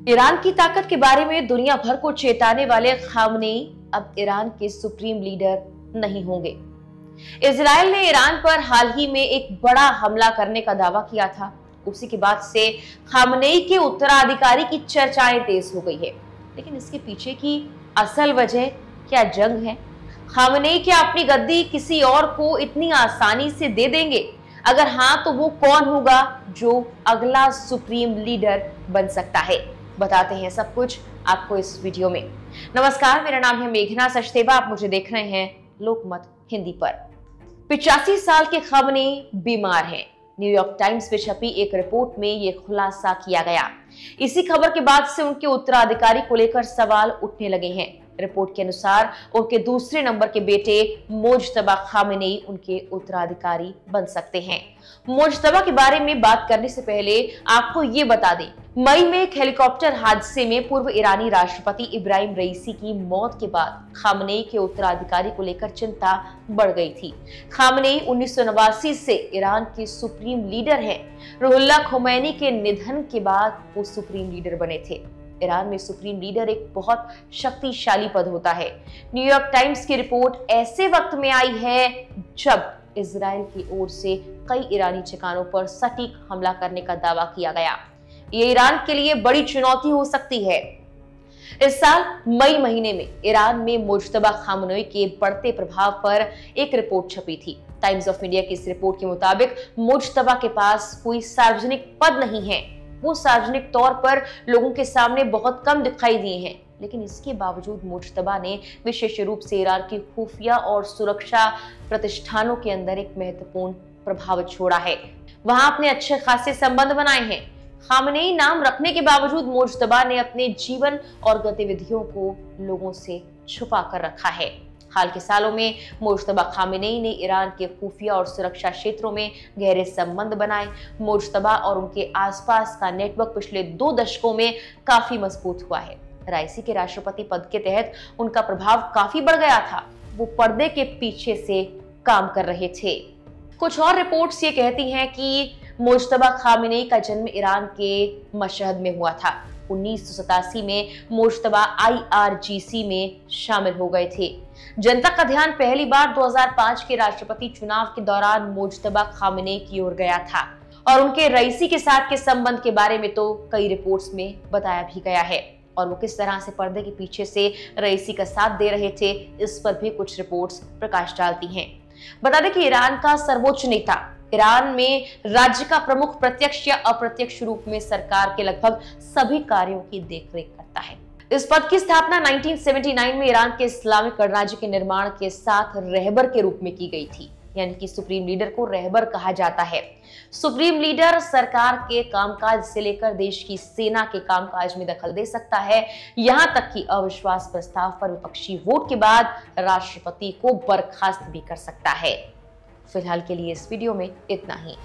Iran की ताकत के बारे में दुनिया भर को चेताने वाले खामनेई अब ईरान के सुप्रीम लीडर नहीं होंगे। इजराइल ने ईरान पर हाल ही में एक बड़ा हमला करने का दावा किया था। उसी के बाद से खामनेई के उत्तराधिकारी की चर्चाएं तेज हो गई है। लेकिन इसके पीछे की असल वजह क्या जंग है? खामनेई क्या अपनी गद्दी किसी और को इतनी आसानी से दे देंगे? अगर हाँ तो वो कौन होगा जो अगला सुप्रीम लीडर बन सकता है? बताते हैं सब कुछ आपको इस वीडियो में। नमस्कार, मेरा नाम है मेघना सचदेवा। आप मुझे देख रहे हैं लोकमत हिंदी पर। 85 साल के खामनेई बीमार हैं। न्यूयॉर्क टाइम्स में छपी एक रिपोर्ट में यह खुलासा किया गया। इसी खबर के बाद से उनके उत्तराधिकारी को लेकर सवाल उठने लगे हैं। रिपोर्ट के अनुसार उनके दूसरे नंबर के बेटे मुज्तबा खामेनेई उनके उत्तराधिकारी बन सकते हैं। मुज्तबा के बारे में बात करने से पहले आपको ये बता दें, मई में एक हेलीकॉप्टर हादसे में पूर्व ईरानी राष्ट्रपति इब्राहिम रईसी की मौत के बाद खामेनेई के उत्तराधिकारी को लेकर चिंता बढ़ गई थी। खामेनेई 1989 से ईरान के सुप्रीम लीडर हैं। रुहुल्लाह खोमैनी के निधन के बाद वो सुप्रीम लीडर बने थे। ईरान में सुप्रीम लीडर एक बहुत शक्तिशाली पद होता है। न्यूयॉर्क टाइम्स की रिपोर्ट ऐसे वक्त में आई है जब इजराइल की ओर से कई ईरानी ठिकानों पर सटीक हमला करने का दावा किया गया। ये ईरान के लिए बड़ी चुनौती हो सकती है। इस साल मई महीने में ईरान में मुज्तबा खामेनेई के बढ़ते प्रभाव पर एक रिपोर्ट छपी थी। टाइम्स ऑफ इंडिया की इस रिपोर्ट के मुताबिक मुज्तबा के पास कोई सार्वजनिक पद नहीं है। वो सार्वजनिक तौर पर लोगों के सामने बहुत कम दिखाई दिए हैं। लेकिन इसके बावजूद मुज्तबा ने विशेष रूप से ईरान की खुफिया और सुरक्षा प्रतिष्ठानों के अंदर एक महत्वपूर्ण प्रभाव छोड़ा है। वहां अपने अच्छे खासे संबंध बनाए हैं। खामेनेई नाम रखने के बावजूद मुज्तबा ने अपने जीवन और गतिविधियों को लोगों से छुपा कर रखा है। हाल के सालों में मुज्तबा खामेनेई ने ईरान के खुफिया और सुरक्षा क्षेत्रों में गहरे संबंध बनाए। मुज्तबा और उनके आसपास का नेटवर्क पिछले 2 दशकों में काफी मजबूत हुआ है। राइसी के राष्ट्रपति पद के तहत उनका प्रभाव काफी बढ़ गया था। वो पर्दे के पीछे से काम कर रहे थे। कुछ और रिपोर्ट्स ये कहती हैं कि मुज्तबा खामेनेई का जन्म ईरान के मशहद में हुआ था। 1987 में मुज्तबा IRGC में शामिल हो गए थे। जनता का ध्यान पहली बार 2005 के राष्ट्रपति चुनाव के दौरान मुज्तबा खामेनेई की ओर गया था और उनके रईसी के साथ के संबंध के बारे में तो कई रिपोर्ट्स में बताया भी गया है। और वो किस तरह से पर्दे के पीछे से रईसी का साथ दे रहे थे, इस पर भी कुछ रिपोर्ट्स प्रकाश डालती हैं। बता दें कि ईरान का सर्वोच्च नेता ईरान में राज्य का प्रमुख प्रत्यक्ष या अप्रत्यक्ष रूप में सरकार के लगभग सभी कार्यों की देखरेख करता है। इस पद की स्थापना 1979 में ईरान के इस्लामिक गणराज्य के निर्माण के साथ रहबर के रूप में की गई थी। यानी कि सुप्रीम लीडर को रहबर कहा जाता है। सुप्रीम लीडर सरकार के कामकाज से लेकर देश की सेना के कामकाज में दखल दे सकता है। यहां तक कि अविश्वास प्रस्ताव पर विपक्षी वोट के बाद राष्ट्रपति को बर्खास्त भी कर सकता है। फिलहाल के लिए इस वीडियो में इतना ही।